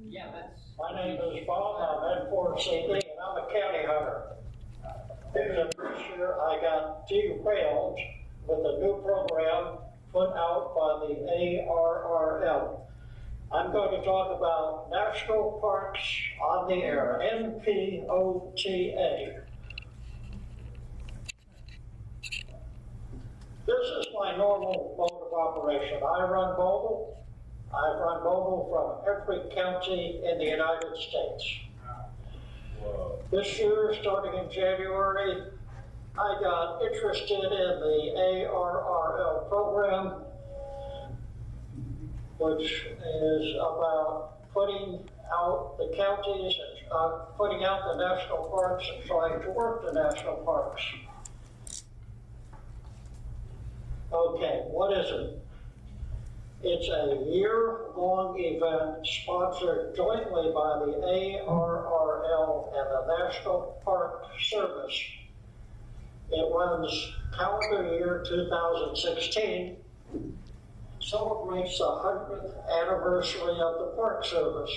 Yeah, that's. My name is Bob, I'm in Fort CD, and I'm a county hunter. And this year I got derailed with a new program put out by the ARRL. I'm going to talk about National Parks on the Air, NPOTA. This is my normal mode of operation. I run mobile. I've run mobile from every county in the United States. Whoa. This year, starting in January, I got interested in the ARRL program, which is about putting out the counties and putting out the national parks and trying to work the national parks. Okay, what is it? It's a year-long event sponsored jointly by the ARRL and the National Park Service. It runs calendar year 2016, celebrates the 100th anniversary of the Park Service.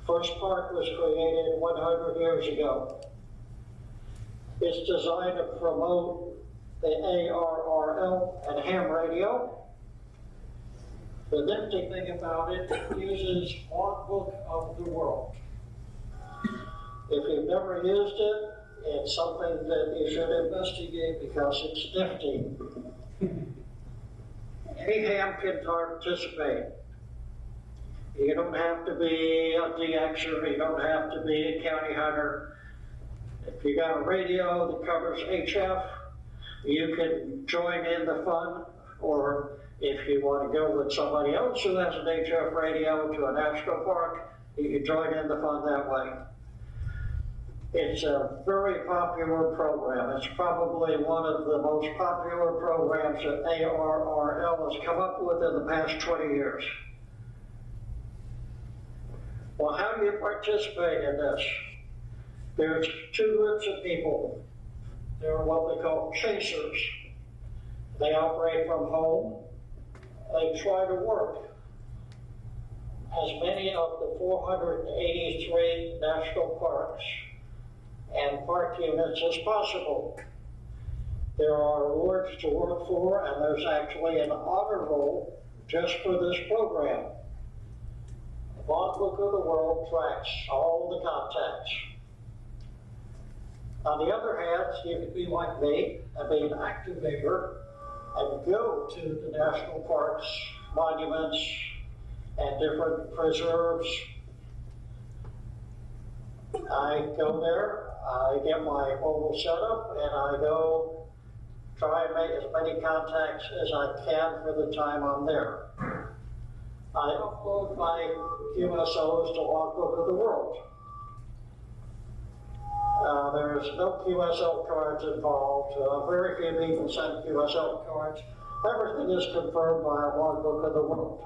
First park was created 100 years ago. It's designed to promote the ARRL and ham radio. The nifty thing about it uses Logbook of the World. If you've never used it, it's something that you should investigate because it's nifty. Any ham can participate. You don't have to be a DXer, you don't have to be a county hunter. If you got a radio that covers HF, you can join in the fun, or if you want to go with somebody else who has an HF radio to a national park, you can join in the fun that way. It's a very popular program. It's probably one of the most popular programs that ARRL has come up with in the past 20 years. Well, how do you participate in this? There's two groups of people. They're what we call chasers. They operate from home. They try to work as many of the 483 national parks and park units as possible. There are awards to work for, and there's actually an honor roll just for this program. The Logbook of the World tracks all the contacts. On the other hand, you could be like me and be an activator and go to the national parks, monuments, and different preserves. I go there, I get my mobile setup, and I go try and make as many contacts as I can for the time I'm there. I upload my QSOs to Logbook of the World. There's no QSL cards involved. Very few people send QSL cards. Everything is confirmed by a Logbook of the World.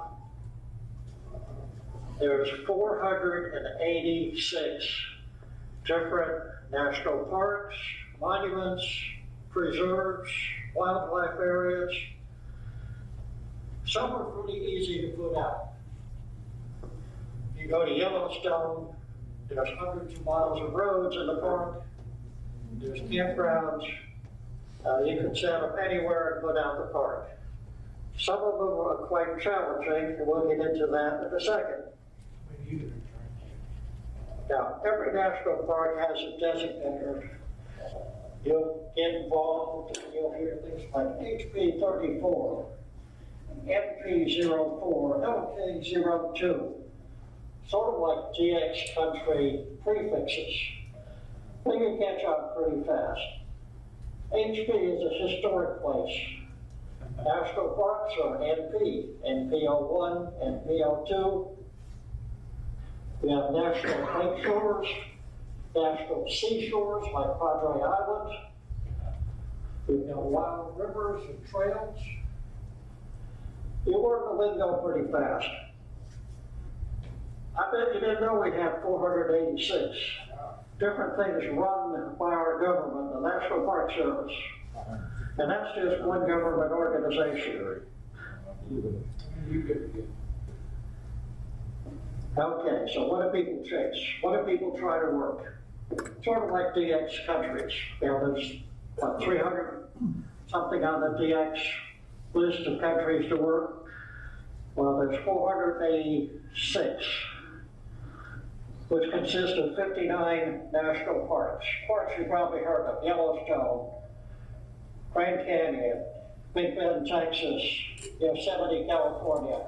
There's 486 different national parks, monuments, preserves, wildlife areas. Some are pretty easy to put out. If you go to Yellowstone, there's hundreds of miles of roads in the park. There's campgrounds. You can set up anywhere and put out the park. Some of them are quite challenging, and we'll get into that in a second. Now, every national park has a designator. You'll get involved and you'll hear things like HP34, MP04, LK02. Sort of like DX country prefixes. They can catch on pretty fast. HP is a historic place. National parks are NP, NP01, NP02. We have national lake shores, national seashores like Padre Island. We've got wild rivers and trails. You learn the lingo pretty fast. I bet you didn't know we have 486 different things run by our government, the National Park Service. And that's just one government organization. Okay, so what do people chase? What do people try to work? Sort of like DX countries. You know, there's what, 300 something on the DX list of countries to work. Well, there's 486, which consists of 59 national parks. Parks you've probably heard of: Yellowstone, Grand Canyon, Big Bend, Texas, Yosemite, California.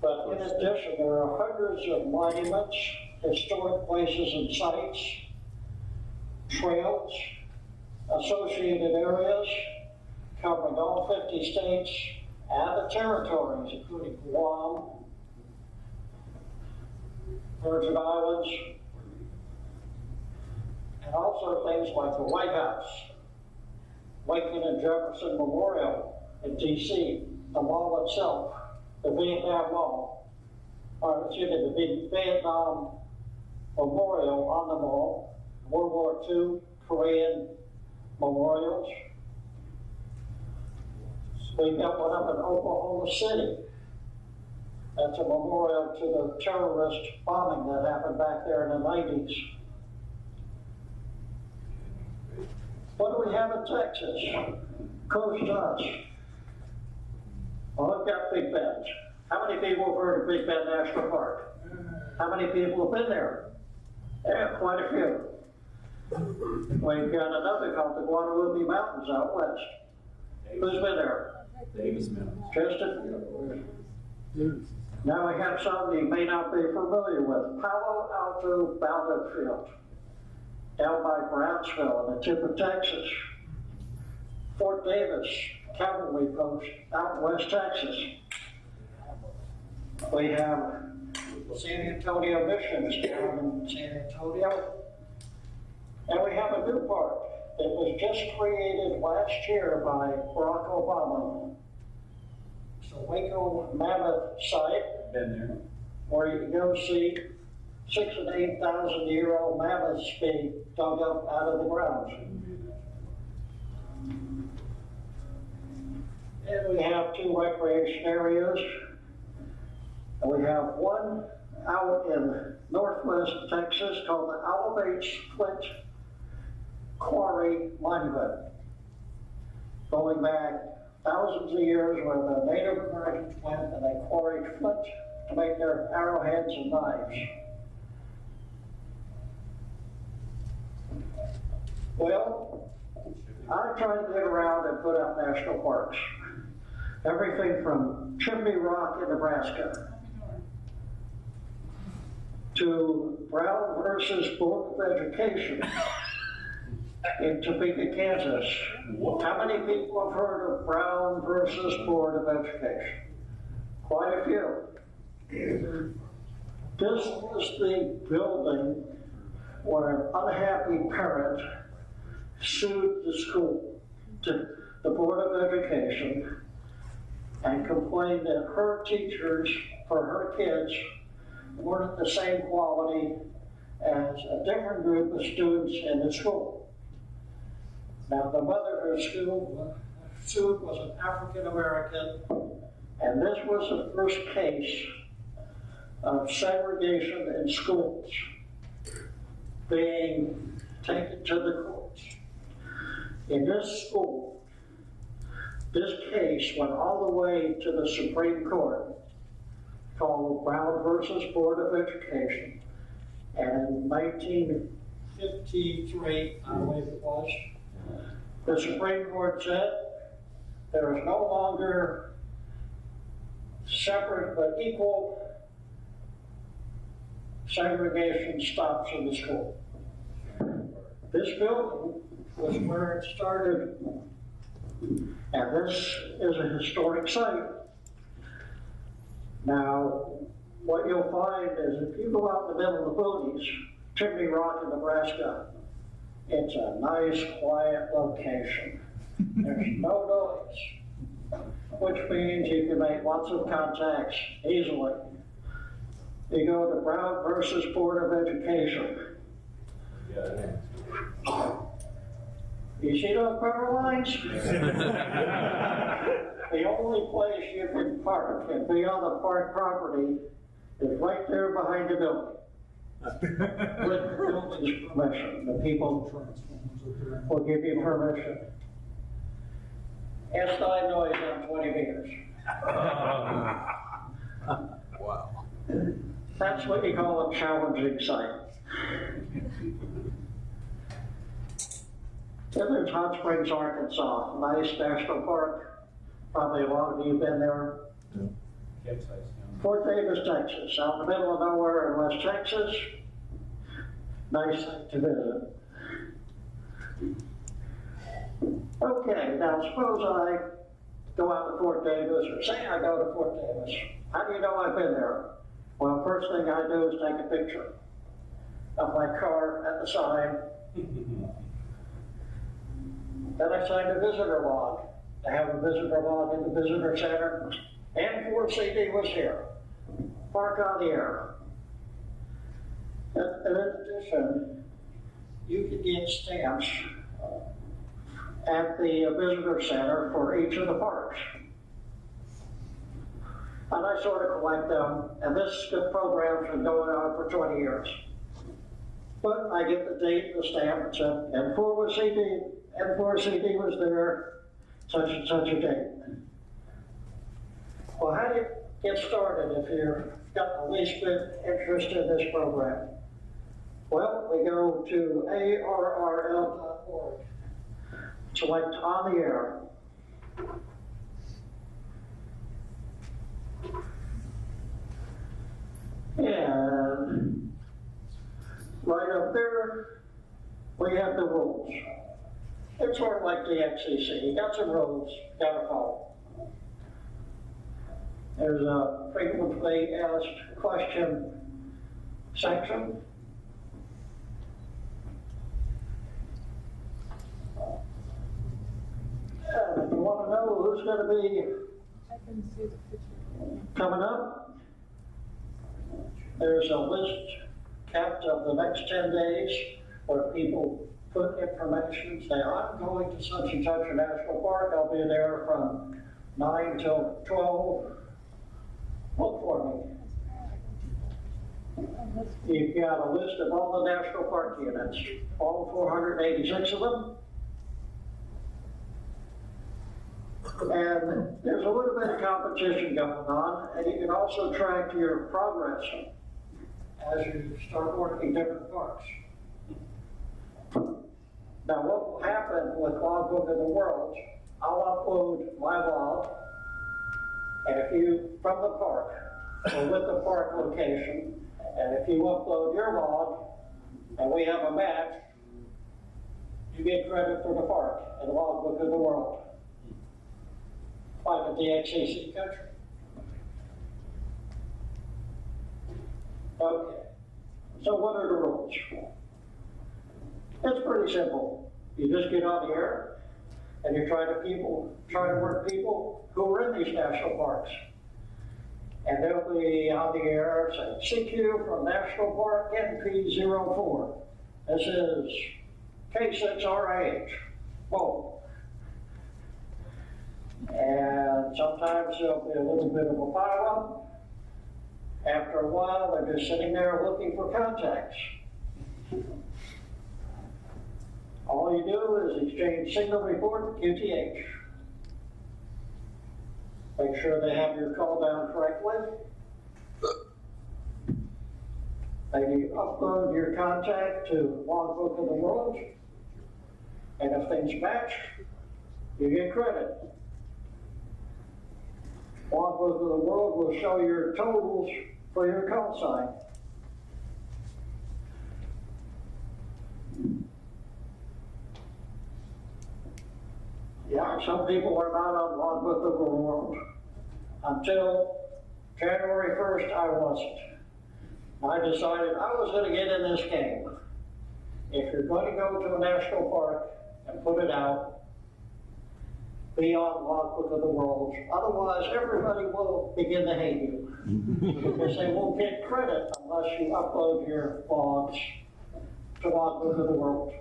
But in addition, there are hundreds of monuments, historic places and sites, trails, associated areas covering all 50 states and the territories, including Guam, Virgin Islands, and also things like the White House, Lincoln and Jefferson Memorial in D.C., the mall itself, the Vietnam Mall, or excuse me, the Vietnam Memorial on the mall, World War II, Korean memorials. We got one up in Oklahoma City. That's a memorial to the terrorist bombing that happened back there in the 90s. What do we have in Texas? Coast to us. Well, we've got Big Bend. How many people have heard of Big Bend National Park? How many people have been there? Yeah, quite a few. We've got another called the Guadalupe Mountains out west. Who's been there? Davis Mountains. Tristan? Now we have some you may not be familiar with. Palo Alto Battlefield, down by Brownsville in the tip of Texas. Fort Davis Cavalry Post out in West Texas. We have San Antonio Missions down in San Antonio. And we have a new park that was just created last year by Barack Obama. It's the Waco Mammoth site. Been there. Where you can go see 6,000 and 8,000 year old mammoths being dug up out of the ground. And we have 2 recreation areas. And we have one out in northwest Texas called the Olive H. Flint Quarry Monument, going back thousands of years, where the Native Americans went and they quarried flint to make their arrowheads and knives. Well, I try to get around and put out national parks. Everything from Chimney Rock in Nebraska to Brown versus Board of Education in Topeka, Kansas. How many people have heard of Brown versus Board of Education? Quite a few. This was the building where an unhappy parent sued the school, to the Board of Education, and complained that her teachers for her kids weren't the same quality as a different group of students in the school. Now, the mother who sued was an African American, and this was the first case of segregation in schools being taken to the courts. In this school, this case went all the way to the Supreme Court, called Brown versus Board of Education, and in 1953, I believe it was, the Supreme Court said there is no longer separate but equal segregation stops in the school. This building was where it started, and this is a historic site. Now, what you'll find is if you go out in the middle of the boonies, Chimney Rock in Nebraska, it's a nice, quiet location. There's no noise, which means you can make lots of contacts easily. You go to Brown versus Board of Education. You see those power lines? The only place you can park and be on the park property right there behind the building. With the building's permission, the people will give you permission. It's not noise on 20 meters. Wow. That's what you call a challenging site. Then there's Hot Springs, Arkansas, nice national park. Probably a lot of you have been there. Fort Davis, Texas, out in the middle of nowhere in West Texas. Nice thing to visit. Okay, now suppose I go out to Fort Davis, or say I go to Fort Davis. How do you know I've been there? Well, first thing I do is take a picture of my car at the sign. Then I sign the visitor log. I have a visitor log in the visitor center. And 4CD was here. Park on the air. In addition, you can get stamps at the visitor center for each of the parks. And I sort of collect them, and this program's been going on for 20 years. But I get the date, the stamp, and said, N4CD was there, such and such a date. Well, how do you get started if you've got the least bit interest in this program? Well, we go to arrl.org, select on the air. And right up there, we have the rules. It's sort of like the XCC. You got some rules, you gotta follow. There's a frequently asked question section. And if you want to know who's going to be coming up, there's a list kept of the next 10 days where people put information, say, I'm going to such and such a national park, I'll be there from 9 till 12. Look for me. You've got a list of all the national park units, all 486 of them. And there's a little bit of competition going on, and you can also track your progress as you start working different parks. Now, what will happen with Logbook of the World, I'll upload my log, and if you, from the park, or with the park location, and if you upload your log, and we have a match, you get credit for the park in the Logbook of the World, like at the XCC country. Okay, so what are the rules? It's pretty simple. You just get on the air, and you try to work people who are in these national parks. And they'll be on the air saying, CQ from National Park NP04. This is K5RWK. Whoa. And sometimes there'll be a little bit of a pile-up. After a while, they're just sitting there looking for contacts. All you do is exchange single report QTH. Make sure they have your call down correctly. Maybe upload your contact to Logbook of the World. And if things match, you get credit. Logbook of the World will show your totals for your call sign. Yeah, some people are not on Logbook of the World. Until January 1st, I wasn't. I decided I was going to get in this game. If you're going to go to a national park and put it out, be on Logbook of the World. Otherwise, everybody will begin to hate you. Because they won't get credit unless you upload your logs to Logbook of the World.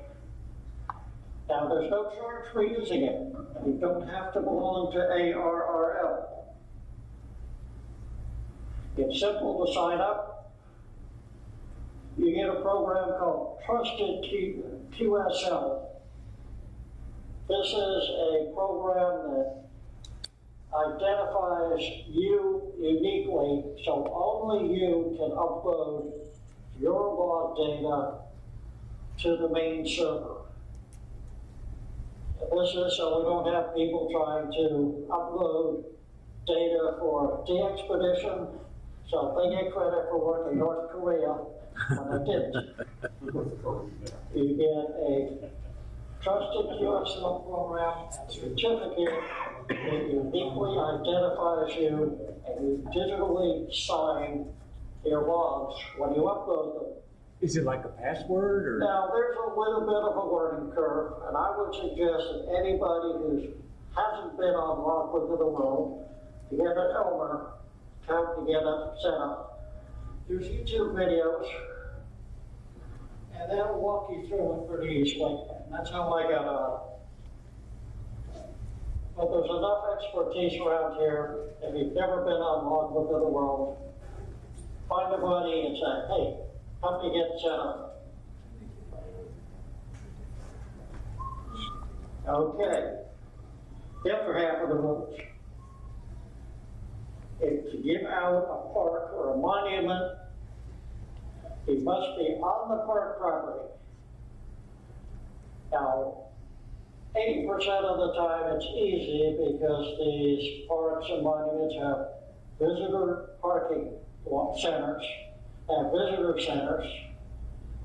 Now, there's no charge for using it. You don't have to belong to ARRL. It's simple to sign up. you get a program called Trusted QSL. This is a program that identifies you uniquely, so only you can upload your log data to the main server. This is so we don't have people trying to upload data for de-expedition, so they get credit for working in North Korea when they didn't. You get a Trusted QSL program certificate that uniquely identifies you, and you digitally sign your logs when you upload them. Is it like a password or? Now, there's a little bit of a learning curve, and I would suggest that anybody who hasn't been on Logbook of the World, to get an Elmer, to get it set up. There's YouTube videos, and they'll walk you through it pretty easily. That's how I got on. But there's enough expertise around here. If you've never been on Logbook of the World, find a buddy and say, hey, help me get set up. Okay. The other half of the rules. If to give out a park or a monument, it must be on the park property. Now, 80% of the time it's easy because these parks and monuments have visitor parking centers and visitor centers,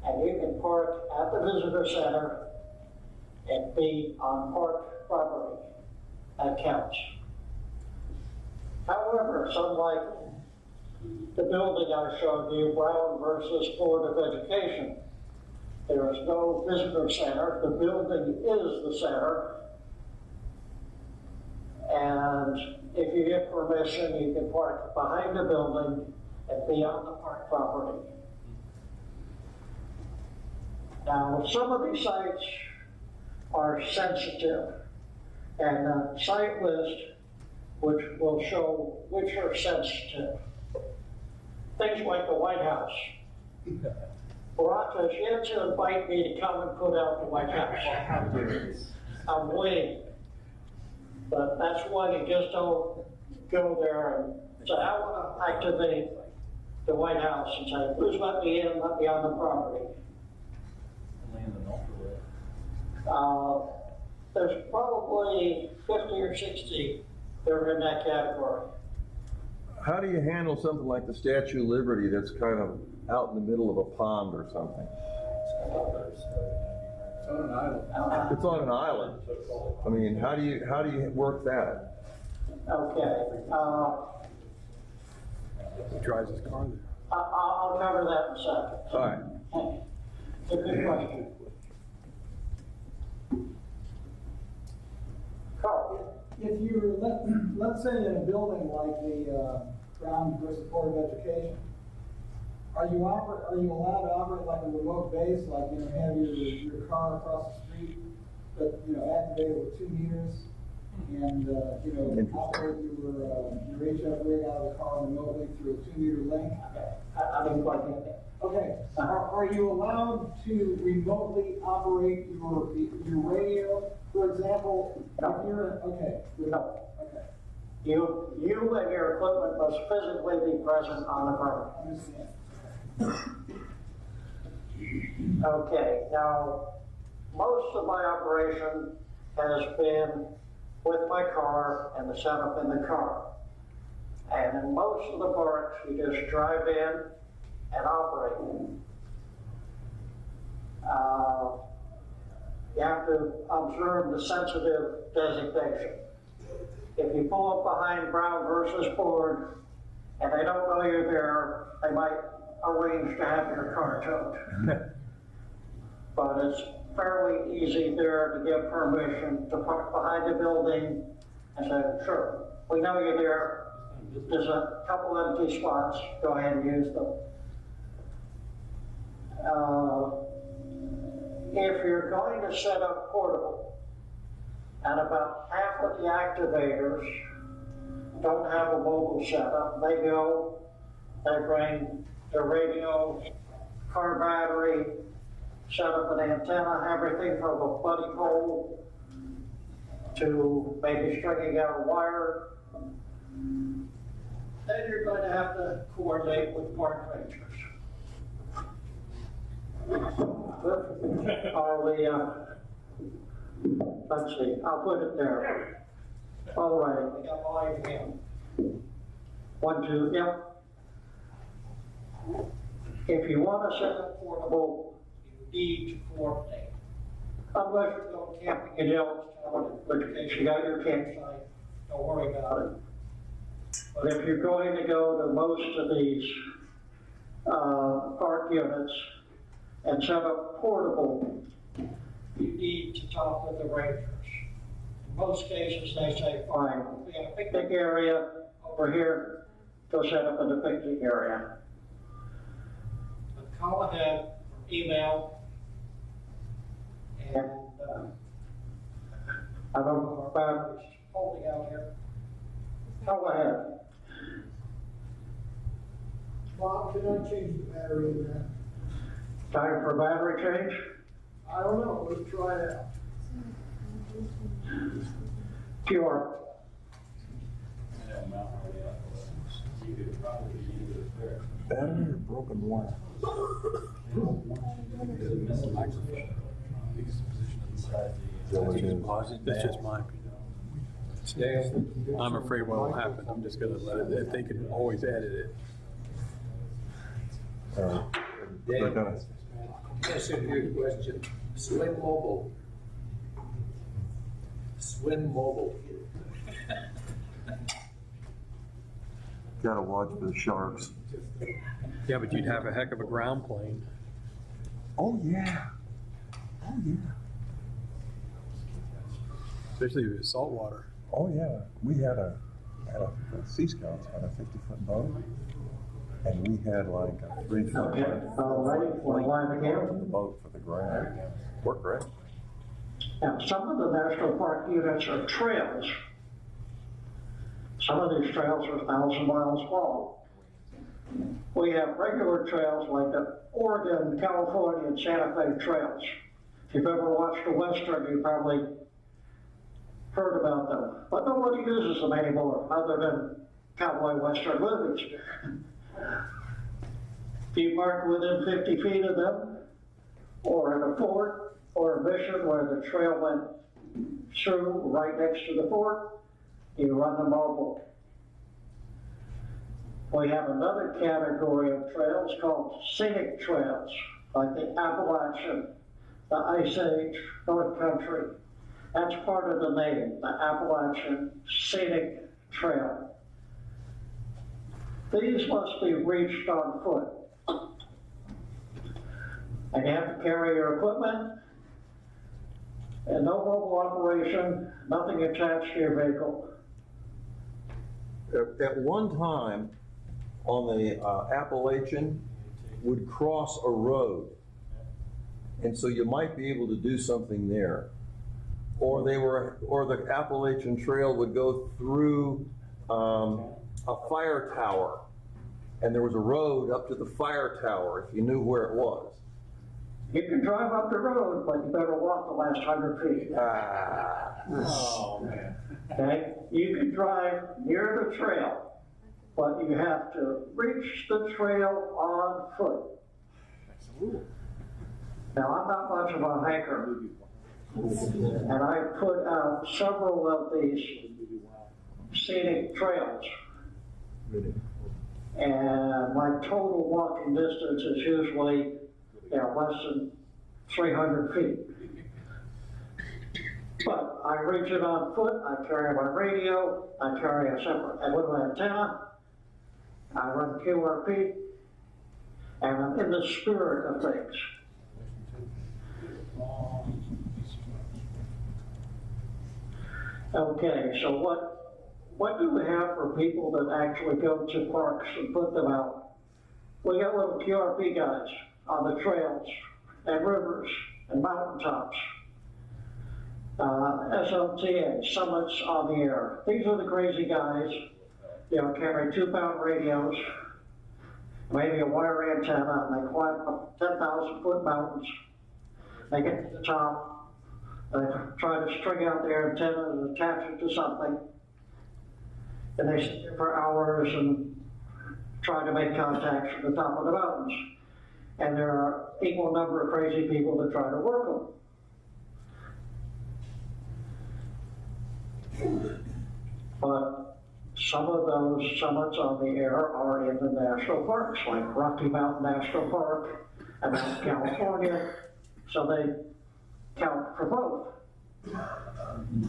and you can park at the visitor center and be on park property. That counts. However, some like the building I showed you, Brown versus Board of Education, there is no visitor center. The building is the center. And if you get permission, you can park behind the building and be on the park property. Now, some of these sites are sensitive, and the site list, which will show which are sensitive. Things like the White House. Barack has yet to invite me to come and put out the White House. I'm waiting. But that's why you just don't go there and say, I want to activate the White House and say, please let me in, let me on the property. There's probably 50 or 60 that are in that category. How do you handle something like the Statue of Liberty that's kind of out in the middle of a pond or something? It's on an island. It's on an island. I mean, how do you work that? Okay. He drives his car there. I'll cover that in a second. All right. It's a good question. Carl? If you're, let's say in a building like the Brown versus Board of Education, are you allowed to operate like a remote base, like, you know, have your car across the street, but, you know, activated with 2 meters, and, you know, operate your HF rig out of the car remotely through a 2-meter link? I didn't quite get that. Okay, are you allowed to remotely operate your radio? For example, No. if you're, okay. No. Okay, You and your equipment must physically be present on the property. understand. Okay, now, most of my operation has been with my car and the setup in the car. And in most of the parks, you just drive in and operate. You have to observe the sensitive designation. If you pull up behind Brown versus Board and they don't know you're there, they might arrange to have your car towed. But it's fairly easy there to get permission to park behind the building and say, sure, we know you're there. There's a couple empty spots, go ahead and use them. If you're going to set up portable, and about half of the activators don't have a mobile setup, they bring their radio car battery, set up an antenna, everything from a buddy pole to maybe stringing out a wire. Then you're going to have to coordinate with park rangers. Are we, let's see, I'll put it there. All right, we got volume again. 1, 2, yep. If you want to set up portable, you need to coordinate. Unless you're going camping in Yellowstone, in which case you got your campsite, don't worry about it. But if you're going to go to most of these park units and set up portable, you need to talk with the rangers. In most cases, they say, fine, we got a picnic area over here, go set up in the picnic area. But call ahead, email, and I don't know about holding out here. Call ahead. Bob, can I change the battery in that? Time for battery change? I don't know, let's try it out. QR. Battery or broken wire? That's just my opinion. I'm afraid what will happen, I'm just gonna let it, if they can always edit it. They're gonna, That's a good question. Swim Mobile. Swim Mobile. gotta watch for the sharks. Yeah, but you'd have a heck of a ground plane. Oh, yeah. Oh, yeah. Especially if it's saltwater. Oh, yeah. We had a Sea Scouts had a 50-foot boat, and we had like a 3-foot Okay, all right, we're live again. the boat for the ground. Worked great. Now, some of the national park units are trails. Some of these trails are 1,000 miles long. We have regular trails like the Oregon, California, and Santa Fe trails. If you've ever watched a Western, you probably heard about them. But nobody uses them anymore, other than cowboy Western movies. If you park within 50 feet of them, or in a fort, or a mission where the trail went through right next to the fort, you run the mobile. We have another category of trails called scenic trails, like the Appalachian, the Ice Age, North Country. That's part of the name, the Appalachian Scenic Trail. These must be reached on foot. And you have to carry your equipment, and no mobile operation, nothing attached to your vehicle. At one time, on the Appalachian, would cross a road. And so you might be able to do something there. Or the Appalachian Trail would go through a fire tower. And there was a road up to the fire tower, if you knew where it was. You can drive up the road, but you better walk the last 100 feet. Oh, man. Okay? You can drive near the trail, but you have to reach the trail on foot. Now, I'm not much of a hiker, and I put out several of these scenic trails. And my total walking distance is usually less than 300 feet. But I reach it on foot, I carry my radio, I carry a separate little antenna, I run QRP, and I'm in the spirit of things. Okay, so what do we have for people that actually go to parks and put them out? We got little QRP guys on the trails and rivers and mountaintops. SLTA, summits on the air. These are the crazy guys, carry 2-pound radios, maybe a wire antenna, and they climb up 10,000-foot mountains. They get to the top, they try to string out their antenna and attach it to something, and they sit there for hours and try to make contacts from the top of the mountains. And there are equal number of crazy people that try to work them. But some of those summits on the air are in the national parks, like Rocky Mountain National Park and out in California, so they count for both.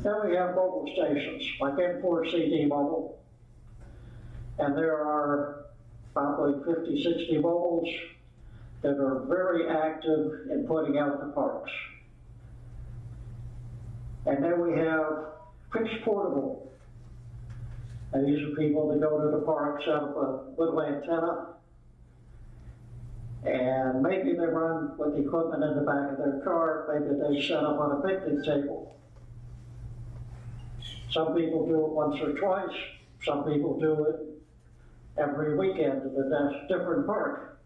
Then we have mobile stations, like N4CD Mobile, and there are probably 50, 60 mobiles that are very active in putting out the parks. And then we have fixed portable. And these are people that go to the park, set up a little antenna, and maybe they run with the equipment in the back of their car, maybe they set up on a picnic table. Some people do it once or twice, some people do it every weekend at a different park.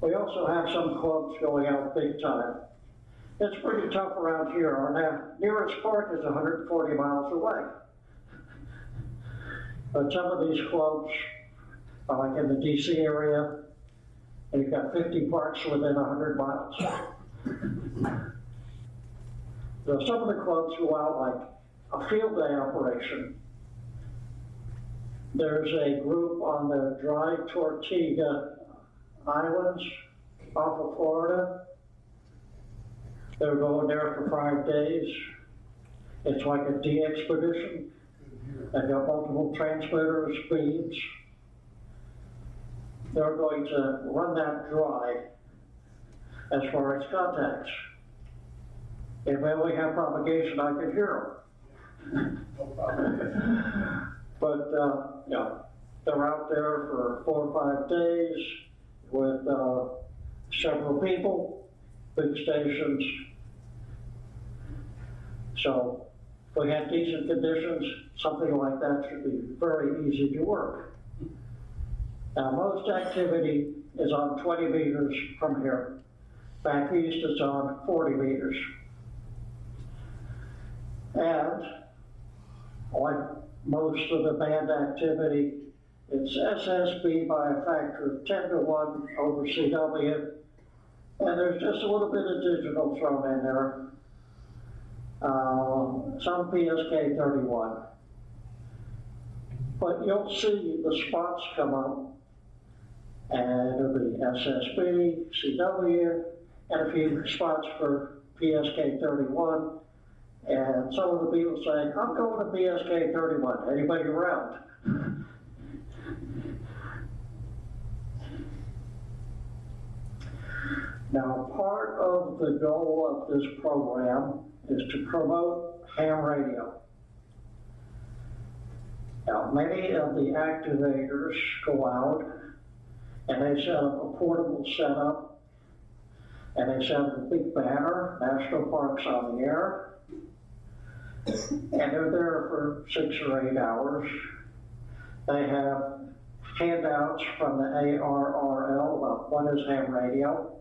We also have some clubs going out big time. It's pretty tough around here. Our nearest park is 140 miles away. But some of these clubs, like in the DC area, they've got 50 parks within 100 miles. So some of the clubs go out like a field day operation. There's a group on the Dry Tortuga Islands off of Florida. They're going there for 5 days. It's like a de-expedition. They've got multiple transmitters, beams. They're going to run that dry as far as contacts. If we only have propagation, I could hear them. No problem. But, yeah, they're out there for 4 or 5 days with several people, big stations. So if we had decent conditions, something like that should be very easy to work. Now, most activity is on 20 meters from here. Back east, it's on 40 meters. And like most of the band activity, it's SSB by a factor of 10 to 1 over CW, and there's just a little bit of digital thrown in there. Some PSK31. But you'll see the spots come up, and it'll be SSB, CW, and a few spots for PSK31. And some of the people saying, I'm going to PSK31. Anybody around? Now, part of the goal of this program is to promote ham radio. Now, many of the activators go out and they set up a portable setup, and they set up a big banner, National Parks on the Air, and they're there for 6 or 8 hours. They have handouts from the ARRL about what is ham radio,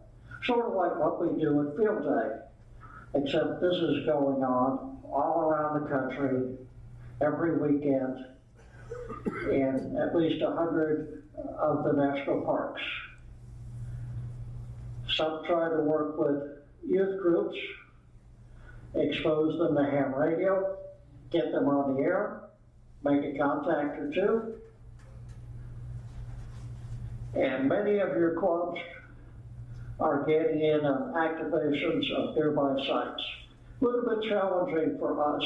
sort of like what we do at Field Day, except this is going on all around the country every weekend in at least 100 of the national parks. Some try to work with youth groups, expose them to ham radio, get them on the air, make a contact or two. And many of your clubs are getting in on activations of nearby sites. A little bit challenging for us,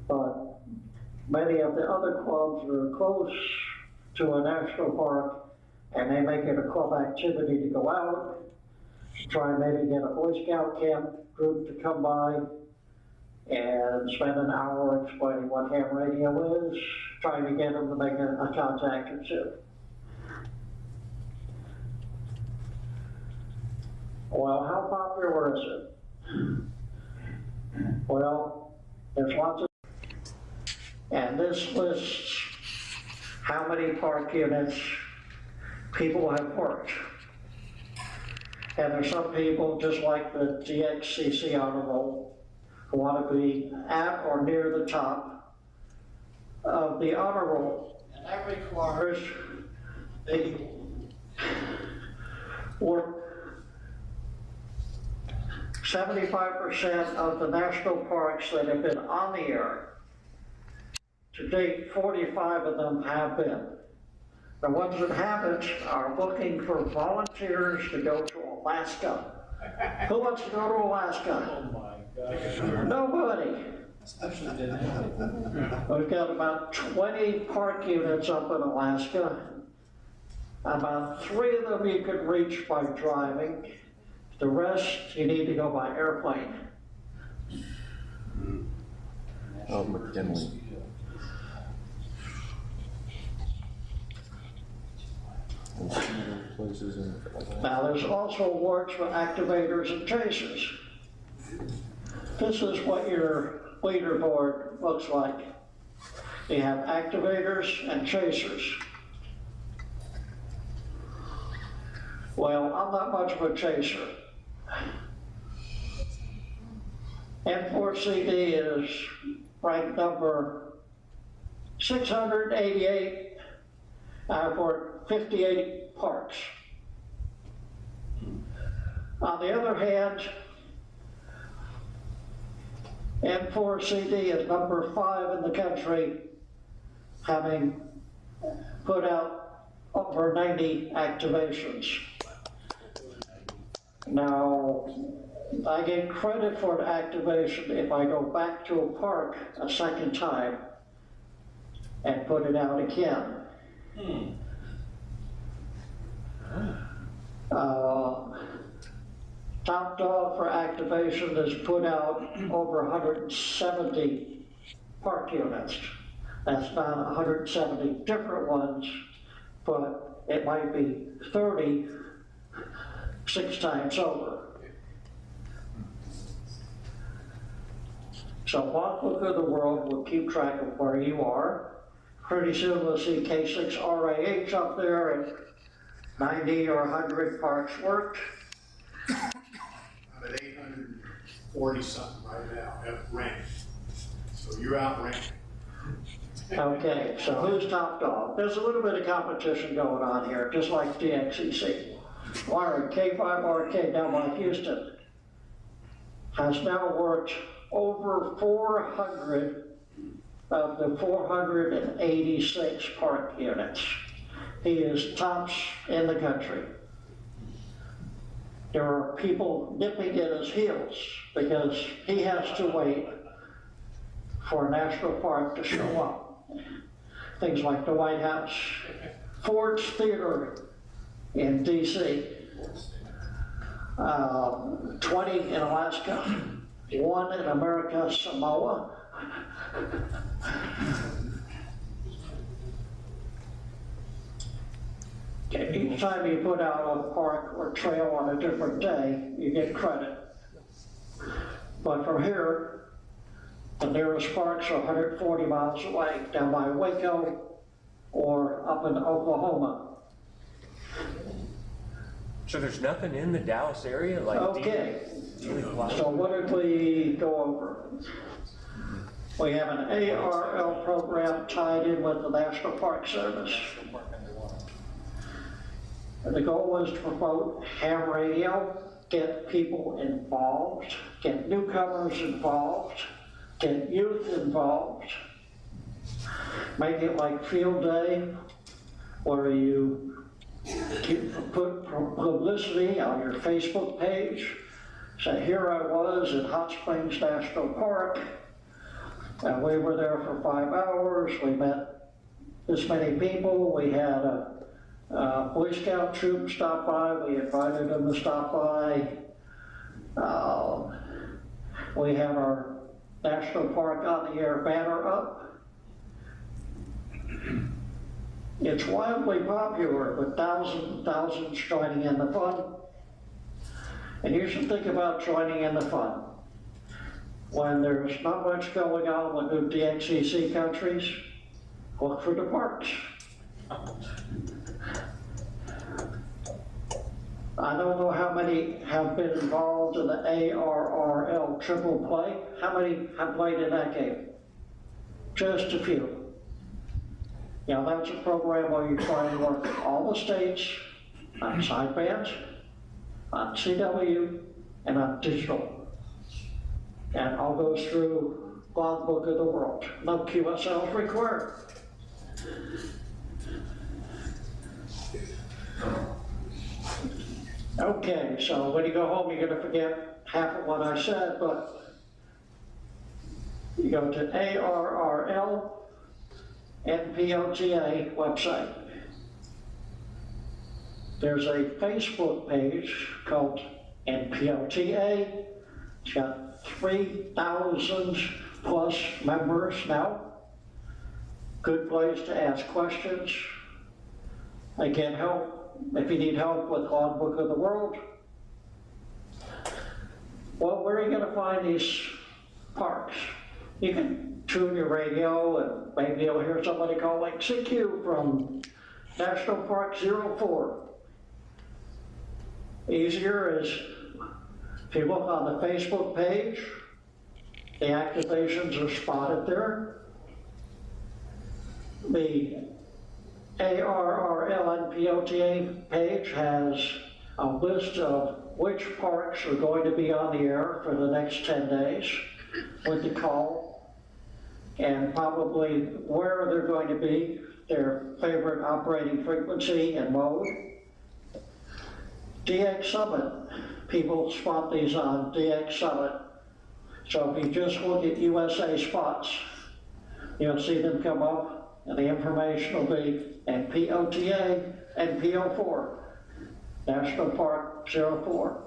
but many of the other clubs are close to a national park, and they make it a club activity to go out, try and maybe get a Boy Scout camp group to come by and spend an hour explaining what ham radio is, trying to get them to make a contact or two. Well, how popular is it? Well, there's lots of, and this lists how many park units people have worked. And there's some people, just like the DXCC honor roll, who want to be at or near the top of the honor roll. And that requires the work 75% of the national parks that have been on the air. To date, 45 of them have been. The ones that haven't are looking for volunteers to go to Alaska. Who wants to go to Alaska? Oh my God. Nobody. We've got about 20 park units up in Alaska. About 3 of them you could reach by driving. The rest, you need to go by airplane. Oh, McKinley. And some places in. Now, there's also awards for activators and chasers. This is what your leaderboard looks like. You have activators and chasers. Well, I'm not much of a chaser. N4CD is ranked number 688 for 58 parks. On the other hand, N4CD is number 5 in the country, having put out over 90 activations. Now, I get credit for an activation if I go back to a park a second time and put it out again. Top Dog for activation has put out over 170 park units. That's not 170 different ones, but it might be 30 6 times over. So one book of the world will keep track of where you are. Pretty soon we'll see K5RWK up there at 90 or 100 parks worked. I'm at 840 something right now, at rank. So you're outranked. Okay, so who's top dog? There's a little bit of competition going on here, just like DXCC. Warren, K5RWK down by Houston, has now worked over 400 of the 486 park units. He is tops in the country. There are people nipping at his heels because he has to wait for a national park to show up. Things like the White House, Ford's Theater in DC, 20 in Alaska, 1 in America, Samoa. Each time you put out a park or trail on a different day, you get credit. But from here, the nearest parks are 140 miles away, down by Waco or up in Oklahoma. So there's nothing in the Dallas area? Like Okay, so what did we go over? We have an ARL program tied in with the National Park Service. And the goal was to promote ham radio, get people involved, get newcomers involved, get youth involved, make it like field day, where you put publicity on your Facebook page. Say, here I was at Hot Springs National Park, and we were there for 5 hours. We met this many people. We had a Boy Scout troop stop by. We invited them to stop by. We have our National Park on the Air banner up. It's wildly popular, with thousands and thousands joining in the fun. And you should think about joining in the fun. When there's not much going on with the DXCC countries, look for the parks. I don't know how many have been involved in the ARRL triple play. How many have played in that game? Just a few. Now that's a program where you try and work all the states on sidebands, on CW, and on digital. And all goes through logbook of the world. No QSLs required. Okay, so when you go home, you're gonna forget half of what I said, but you go to ARRL NPOTA website. There's a Facebook page called NPOTA. It's got 3,000 plus members now. Good place to ask questions. They can help if you need help with Logbook of the World. Well, where are you going to find these parks? You can tune your radio and maybe you'll hear somebody calling CQ from National Park 04. Easier is if you look on the Facebook page, the activations are spotted there. The ARRL NPOTA page has a list of which parks are going to be on the air for the next 10 days with the call, and probably where they're going to be, their favorite operating frequency and mode. DX Summit, people spot these on DX Summit. So if you just look at USA spots, you'll see them come up, and the information will be NPOTA and PO4, National Park 04.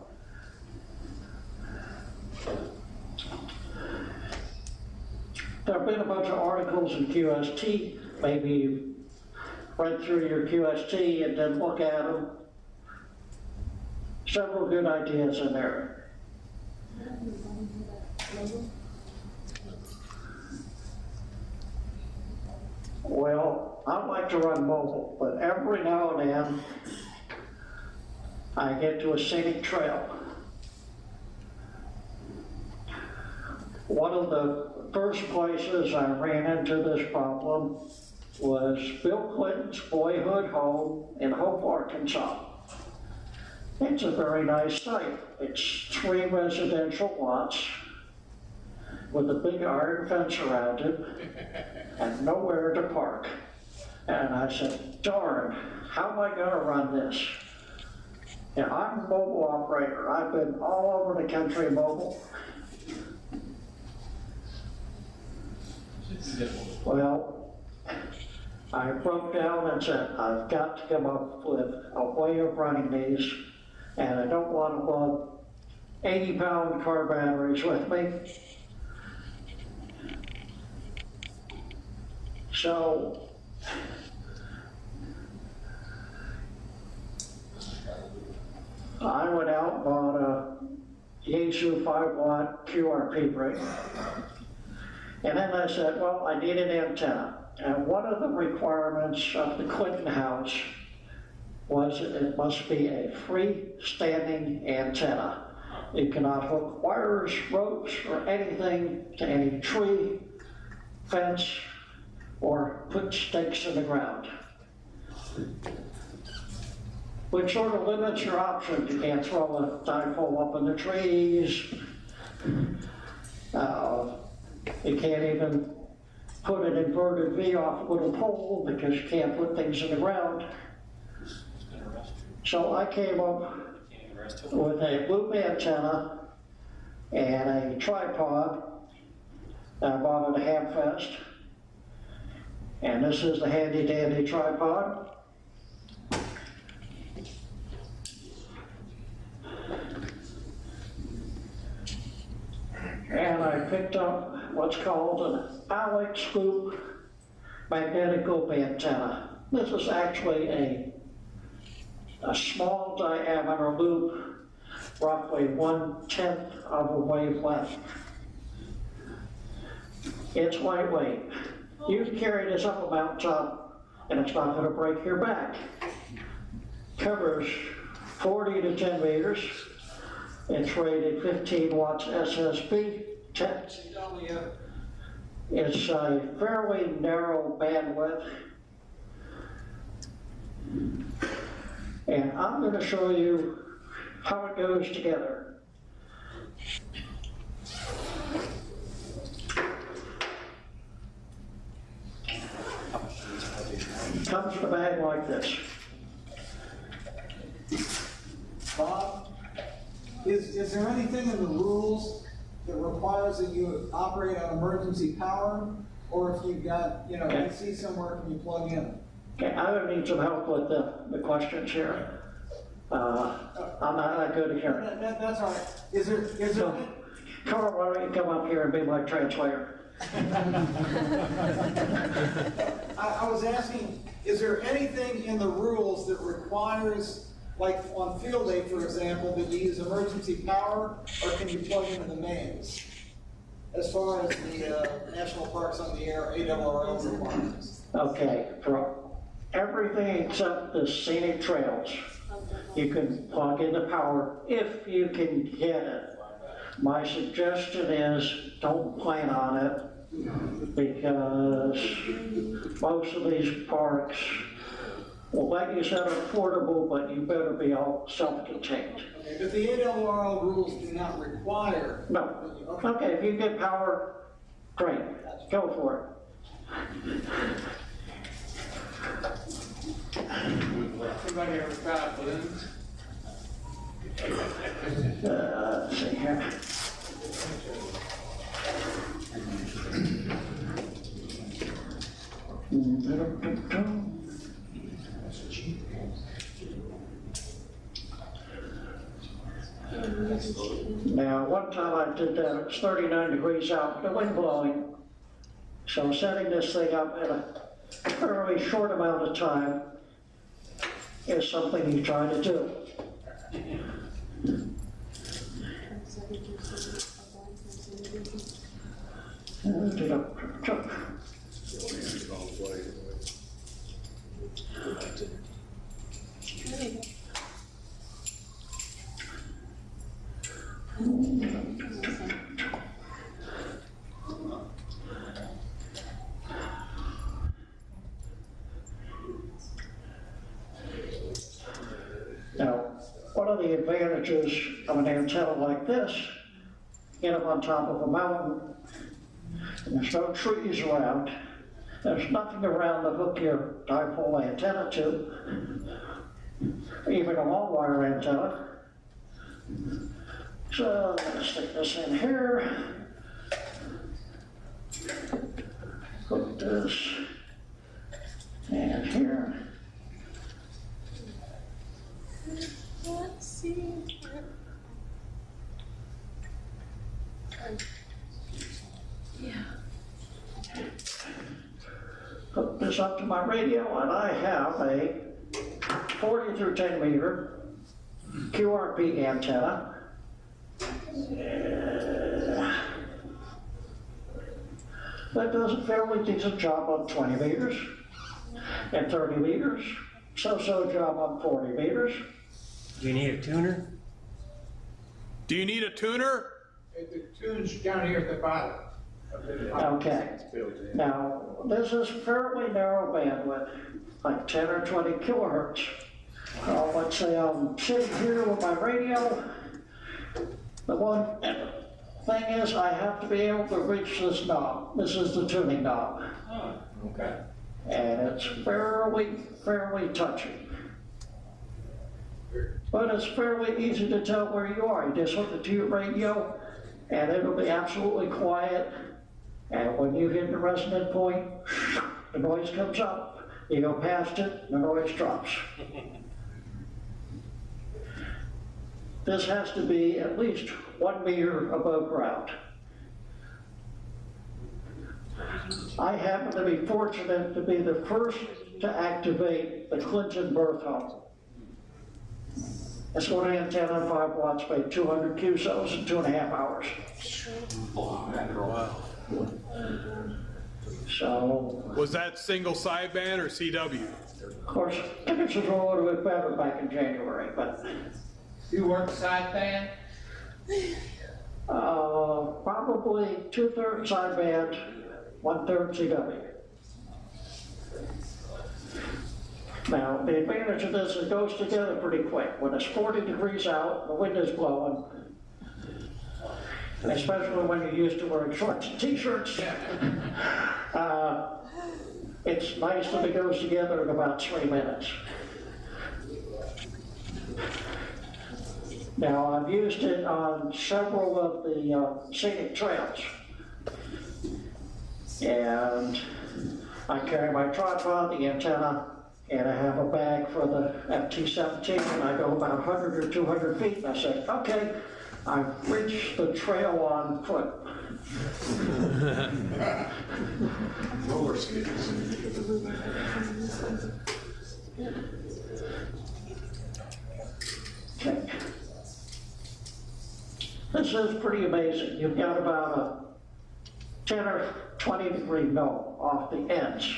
There have been a bunch of articles in QST. Maybe you read through your QST and then look at them. Several good ideas in there. Well, I like to run mobile, but every now and then I get to a scenic trail. One of the first places I ran into this problem was Bill Clinton's boyhood home in Hope, Arkansas. It's a very nice site. It's 3 residential lots with a big iron fence around it and nowhere to park. And I said, darn, how am I gonna run this? And I'm a mobile operator. I've been all over the country mobile. Well, I broke down and said, I've got to come up with a way of running these, and I don't want to lug 80-pound car batteries with me. So, I went out and bought a Yaesu 5-watt QRP break. And then I said, well, I need an antenna. And one of the requirements of the Clinton house was it must be a freestanding antenna. You cannot hook wires, ropes, or anything to any tree, fence, or put stakes in the ground. Which sort of limits your options. You can't throw a dipole up in the trees. You can't even put an inverted V off a little pole because you can't put things in the ground. So I came up with a loop antenna and a tripod that I bought at a Hamfest. And this is the handy dandy tripod. And I picked up what's called an Alex loop magnetic loop antenna. This is actually a small diameter loop, roughly 1/10 of a wavelength. It's lightweight. You can carry this up a mountaintop and it's not going to break your back. Covers 40 to 10 meters. It's rated 15 watts SSB. It's a fairly narrow bandwidth. And I'm going to show you how it goes together. It comes in a bag like this. Bob, is there anything in the rules that requires that you operate on emergency power? Or if you've got, AC somewhere, can you plug in? Okay, I would need some help with the questions here. I'm not that good at hearing. That's all right. Is there? Carl, why don't you come up here and be my translator? I was asking, is there anything in the rules that requires, like on field day, for example, that you use emergency power, or can you plug into the mains? As far as the National Parks on the Air ARRL requirements. Okay, for everything except the scenic trails, you can plug in the power if you can get it. My suggestion is don't plan on it, because most of these parks will let you set it portable, but you better be all self-contained. Okay, but the ARRL rules do not require. No. Okay, if you get power, great, go for it. Anybody ever tried balloons? Let's see here. Now, one time I did that, it's 39 degrees out, the wind blowing. So setting this thing up in a fairly short amount of time is something you try to do. Now, one of the advantages of an antenna like this, get up on top of a mountain, and there's no trees around, there's nothing around to hook your dipole antenna to, even a long wire antenna. So I'm going to stick this in here, hook this, and here. Let's see. Yeah. Hook this up to my radio, and I have a 40 through 10 meter QRP antenna. That does a fairly decent job on 20 meters and 30 meters. So-so job on 40 meters. Do you need a tuner? Do you need a tuner? The tune's down here at the bottom. Okay. Now, this is fairly narrow bandwidth, like 10 or 20 kilohertz. Let's say I'm sitting here with my radio. The one thing is I have to be able to reach this knob. This is the tuning knob. Oh, okay. And it's fairly touchy. But it's fairly easy to tell where you are. You just hook it to your radio, and it'll be absolutely quiet. And when you hit the resonant point, the noise comes up. You go past it, the noise drops. This has to be at least 1 meter above ground. I happen to be fortunate to be the first to activate the Clinton birth home. This one antenna, 5 watts, made 200 QSOs in 2.5 hours. Wow. So, Was that single sideband or CW? of course, tickets was a little bit better back in January, but You work sideband? probably 2/3 sideband, 1/3 CW. Now, the advantage of this, it goes together pretty quick. When it's 40 degrees out, the wind is blowing, especially when you're used to wearing shorts and t-shirts. It's nice that it goes together in about 3 minutes. Now, I've used it on several of the scenic trails. And I carry my tripod, the antenna, and I have a bag for the FT-17, and I go about 100 or 200 feet, and I say, okay, I've reached the trail on foot. Roller skates. Okay. This is pretty amazing. You've got about a 10 or 20 degree no off the ends.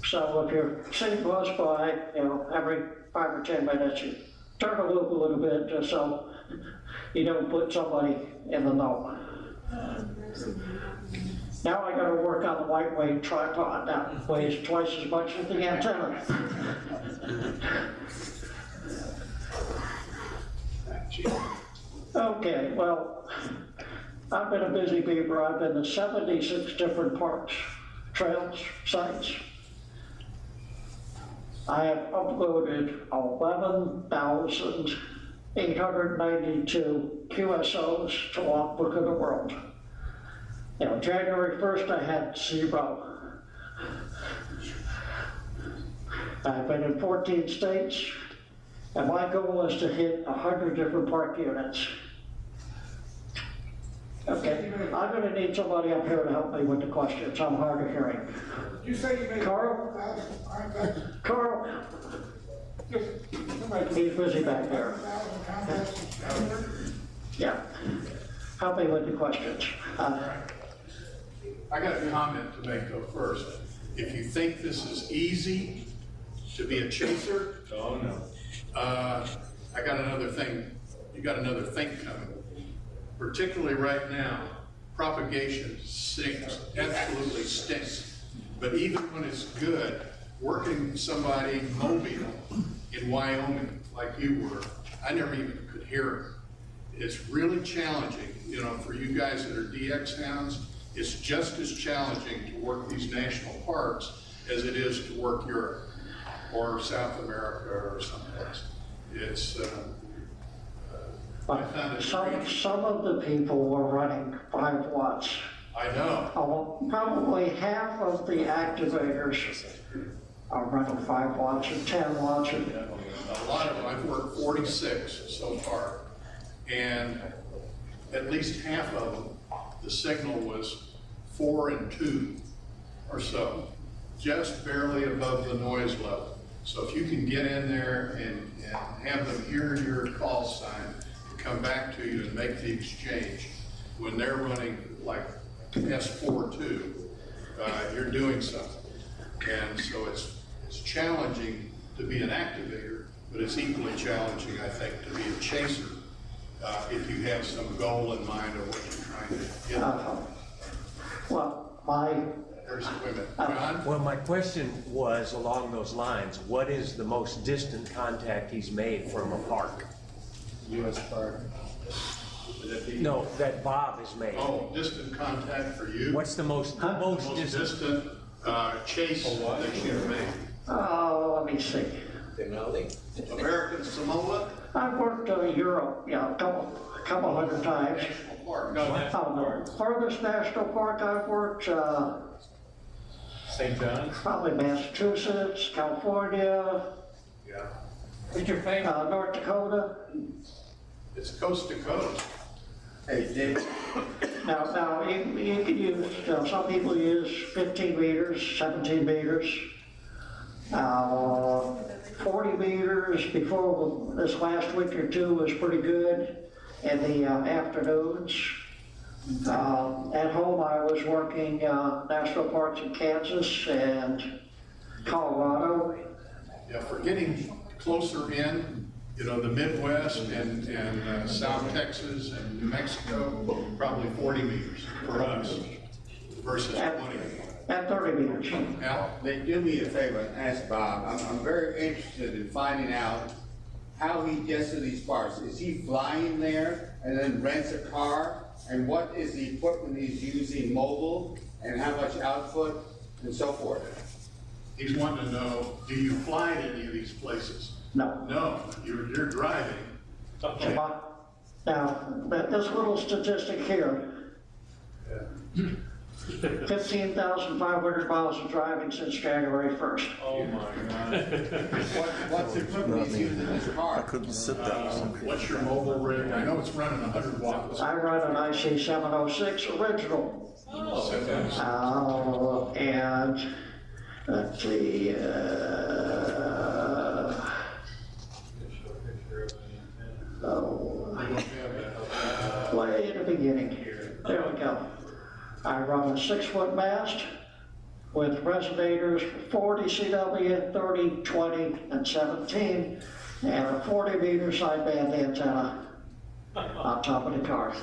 So if you're sitting close by, every 5 or 10 minutes, you turn a loop a little bit just so you don't put somebody in the no. Now I gotta work on the lightweight tripod. Now it weighs twice as much as the antenna. Okay, well, I've been a busy beaver. I've been to 76 different parks, trails, sites. I have uploaded 11,892 QSOs to Logbook of the World. January 1st, I had 0. I've been in 14 states, and my goal is to hit 100 different park units. Okay, I'm gonna need somebody up here to help me with the questions. I'm hard of hearing. You say you made Carl? Carl? He's busy back there. Yeah. Help me with the questions. I got a comment to make though first. If you think this is easy to be a chaser, oh no. I got another thing, you got another thing coming. Particularly right now, propagation stinks, absolutely stinks. But even when it's good, working with somebody mobile in Wyoming like you were, I never even could hear it. It's really challenging, for you guys that are DX hounds, it's just as challenging to work these national parks as it is to work Europe or South America or someplace. It's, I found it Some of the people were running 5 watts. I know. Probably half of the activators are running 5 watts or 10 watts. A lot of them, I've worked 46 so far, and at least half of them, the signal was 4 and 2 or so, just barely above the noise level. So if you can get in there and have them hear your call sign, come back to you and make the exchange, when they're running like S42, you're doing something. And so it's challenging to be an activator, but it's equally challenging, I think, to be a chaser if you have some goal in mind of what you're trying to get. There's women. John? Well, my question was along those lines. What is the most distant contact he's made from a park? US Park. No, that Bob has made. Oh, distant contact for you? What's the most Most distant? distant chase that you've made? Let me see. American Samoa? I've worked Europe, a couple hundred times. National Park. The farthest national park I've worked, St. John's? probably Massachusetts, California, Yeah. What's your favorite? North Dakota. It's coast to coast. Hey, David, Now you can use, some people use 15 meters, 17 meters, 40 meters before this last week or two was pretty good in the afternoons. At home, I was working national parks in Kansas and Colorado. Yeah, for getting closer in, you know, the Midwest and South Texas and New Mexico, probably 40 meters for us versus 20. At 30 meters. Al? They do me a favor and ask Bob, I'm very interested in finding out how he gets to these parks. Is he flying there and then rents a car? And what is the equipment he's using mobile and how much output and so forth? He's wanting to know, do you fly to any of these places? No. No, you're driving. Okay. Now, this little statistic here, 15,500 miles of driving since January 1st. Oh my God. What's the equipment he's using in his car? What's your mobile rig? I know it's running 100 watts. I run an IC 706 original. And let's see, way in the beginning. There we go. I run a 6-foot mast with resonators for 40 CW, 30, 20, and 17, and a 40-meter sideband antenna on top of the car.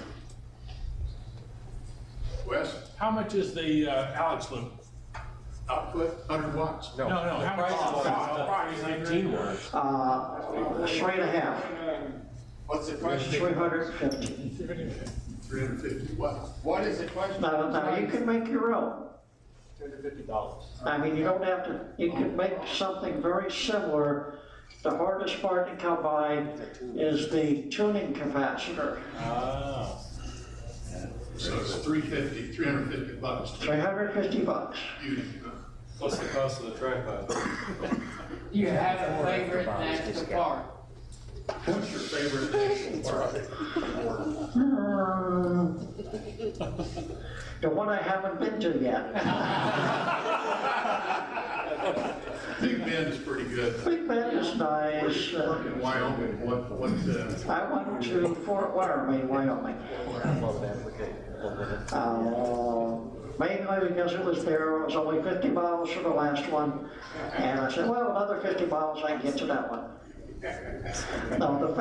Wes, How much is the Alex loop? output, 100 watts? No, how much is the 19 watts? 3.5, What's the question? 350. 350 watts. What is the question? Now you can make your own. $250. I mean, you don't have to, you can make something very similar. The hardest part to come by is the tuning capacitor. Ah. So it's 350 bucks. 350 bucks. Beauty. What's the cost of the tripod? You have a favorite national park? What's your favorite national park? The one I haven't been to yet. Big Bend is pretty good. Big Bend is nice. In Wyoming, I went to Fort Laramie, Wyoming. Mainly because it was there. It was only 50 miles from the last one. And I said, well, another 50 miles, I can get to that one. No,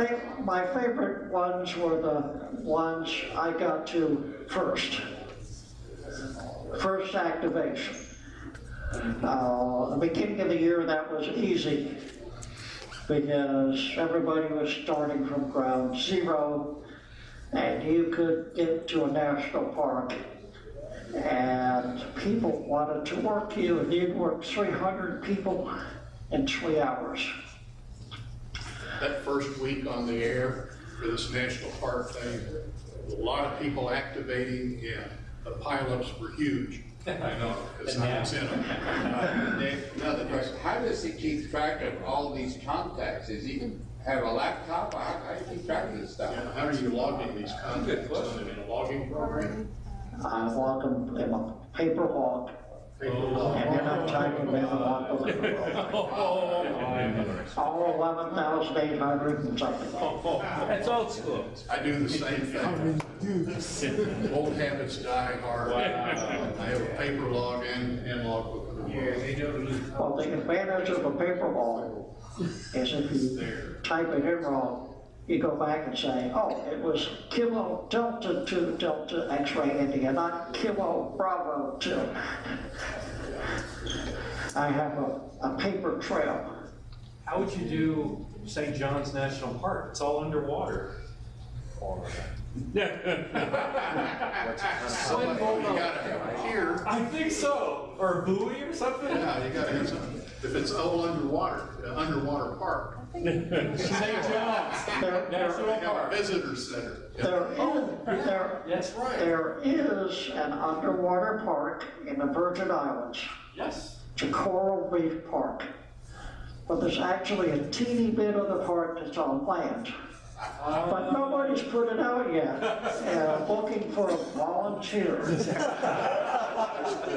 my favorite ones were the ones I got to first. First activation. The beginning of the year, that was easy because everybody was starting from ground zero and you could get to a national park and people wanted to work you and you'd work 300 people in 3 hours. that first week on the air for this national park thing, a lot of people activating, yeah, the pileups were huge. I know, because I was in them. Another question, how does he keep track of all these contacts? Does he have a laptop? How do you keep track of this stuff? How are you logging these contacts? In a logging program? I log them in a paper log. And then I'm typing them in the log. All 11,800 and something. That's old school. I do the same thing. Old habits die hard. I have a paper log and logbook. Well, the advantage of a paper log is if you type it in wrong, you go back and say, oh, it was Kilo Delta 2 Delta X-ray India, not Kilo Bravo 2. I have a paper trail. How would you do St. John's National Park? It's all underwater. You gotta have a pier. I think so. Or a buoy or something? Yeah, you gotta have something. If it's all underwater, an underwater park. St. John's National They have a Park. visitor center. That's right. There is an underwater park in the Virgin Islands. Yes. It's a coral reef park. But there's actually a teeny bit of the park that's on land. But nobody's put it out yet. Looking for volunteers.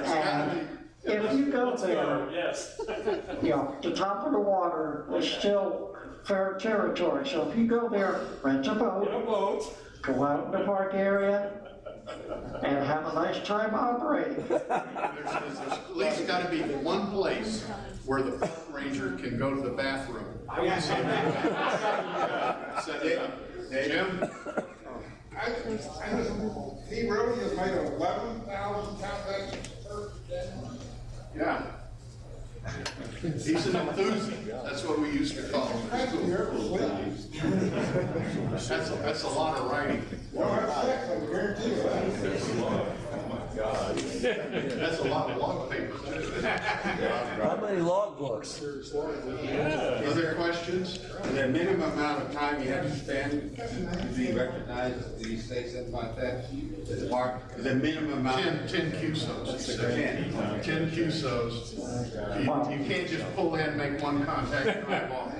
And if you go there, Yes. you know, the top of the water is still fair territory. So if you go there, rent a In a boat, boat. go out in the park area, and have a nice time operating. There's at least gotta be one place where the park ranger can go to the bathroom. Set it up. Jim? He rodeos made 11,000 contacts per day. Yeah. He's an enthusiast. That's what we used to call him. That's a lot of writing. Well, that's sex, I guarantee you that. That's a lot of log paper. How many log books? Other questions? Is there a minimum amount of time you have to spend to be recognized? Did you say something like that? Is the park, is there a minimum amount? 10 QSOs. he said. 10 QSOs. You can't just pull in, make one contact, and drive off.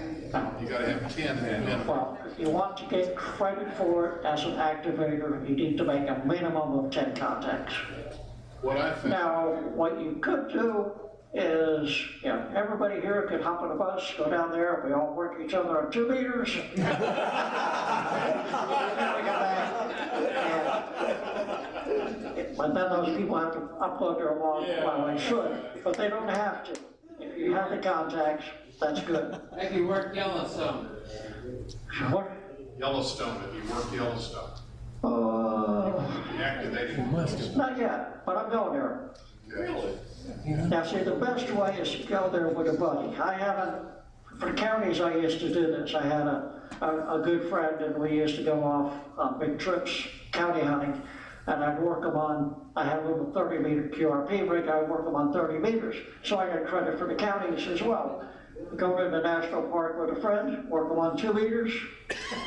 You gotta have 10 minimum. Well, if you want to get credit for it as an activator, you need to make a minimum of 10 contacts. What I think. Now, what you could do is, you know, everybody here could hop on a bus, go down there, we all work each other on 2 meters. But then those people have to upload their log, well, they should, but they don't have to. If you have the contacts, that's good. Have you worked Yellowstone? What? Yellowstone, have you worked Yellowstone? Deactivated? Not yet, but I'm going there. Really? Now, see, the best way is to go there with a buddy. I haven't, for counties, I used to do this. I had a good friend, and we used to go off on big trips, county hunting, and I'd work them on, I had a little 30-meter QRP rig, I'd work them on 30 meters. So I got credit for the counties as well. Go to the national park with a friend, work them on 2 meters.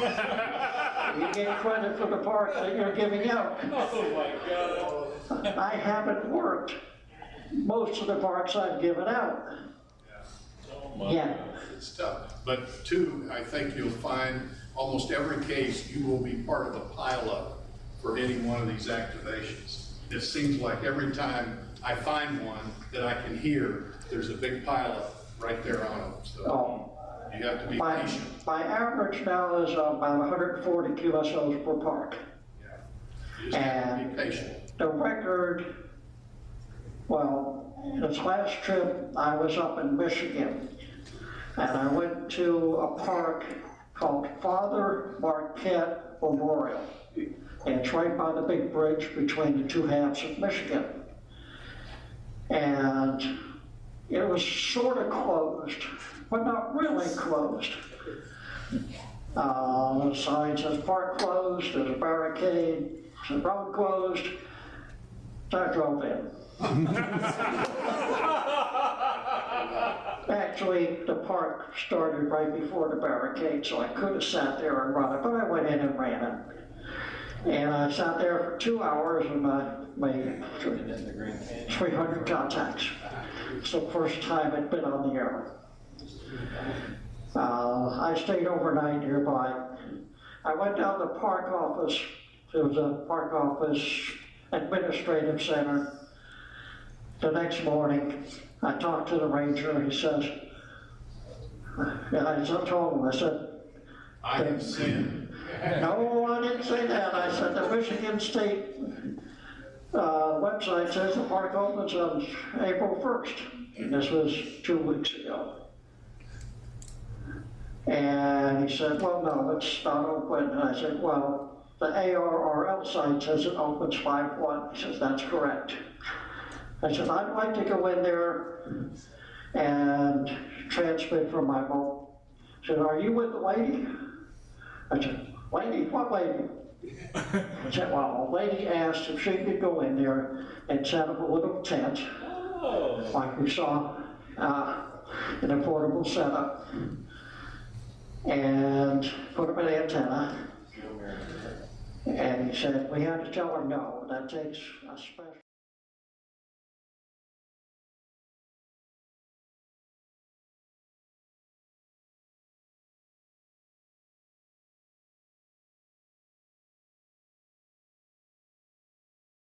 You get credit for the park that you're giving out. Oh my God. I haven't worked most of the parks I've given out. Yeah. It's tough. But 2, I think you'll find almost every case you will be part of a pileup for any one of these activations. It seems like every time I find one that I can hear, there's a big pileup right there on them. So you have to be patient. My average now is about 140 QSOs per park. Yeah. You just have to be patient. The record, well, this last trip, I was up in Michigan, and I went to a park called Father Marquette Memorial. And it's right by the big bridge between the 2 halves of Michigan. And it was sort of closed, but not really closed. The sign says park closed, there's a barricade, says road closed. So I drove in. Actually, the park started right before the barricade, so I could have sat there and run it, but I went in and ran it. And I sat there for 2 hours and I made 300 contacts. It's the first time I'd been on the air. I stayed overnight nearby. I went down to the park office. There was a park office administrative center. The next morning, I talked to the ranger. He says, and I told him, I said, I have sinned. No, I didn't say that. I said the Michigan State website says the park opens on April 1st. And this was 2 weeks ago. And he said, well, no, it's not open. And I said, well, the ARRL site says it opens 5/1. He says, that's correct. I said, I'd like to go in there and transmit from my phone. He said, are you with the lady? I said, lady? What lady? I said, well, a lady asked if she could go in there and set up a little tent, like we saw in a portable setup, and put up an antenna. And he said, we had to tell her no, that takes a special